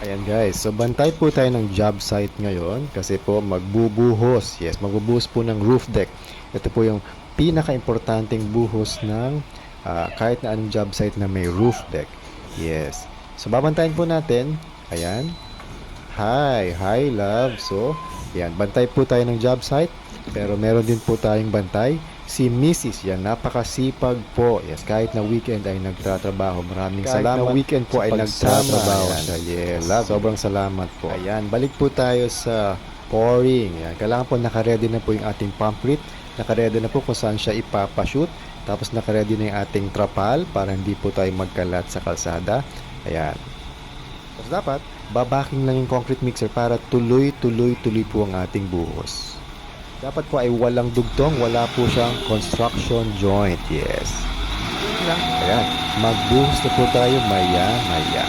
Ayan guys, so bantay po tayo ng job site ngayon kasi po magbubuhos. Yes, magbubuhos po ng roof deck. Ito po yung pinaka-importanting buhos ng kahit na anong job site na may roof deck. Yes. So babantayan po natin. Ayan. Hi love. So, yan, bantay po tayo ng job site. Pero meron din po tayong bantay. Si Mrs. Yan, napakasipag po. Yes, kahit na weekend ay nagtatrabaho. Maraming Kahit salamat. na weekend po ay nagtatrabaho Ayan. siya. Yes, sobrang salamat po. Ayan, balik po tayo sa pouring. Yan, kailangan po nakaredy na po yung ating concrete. Nakaredy na po kung saan siya ipapashoot. Tapos nakaredy na yung ating trapal para hindi po tayo magkalat sa kalsada. Ayan. Tapos dapat, babaking lang yung concrete mixer para tuloy po ang ating buhos. Dapat po ay walang dugtong, wala po siyang construction joint. Yes. Ayan, magbuhos na po tayo maya-maya.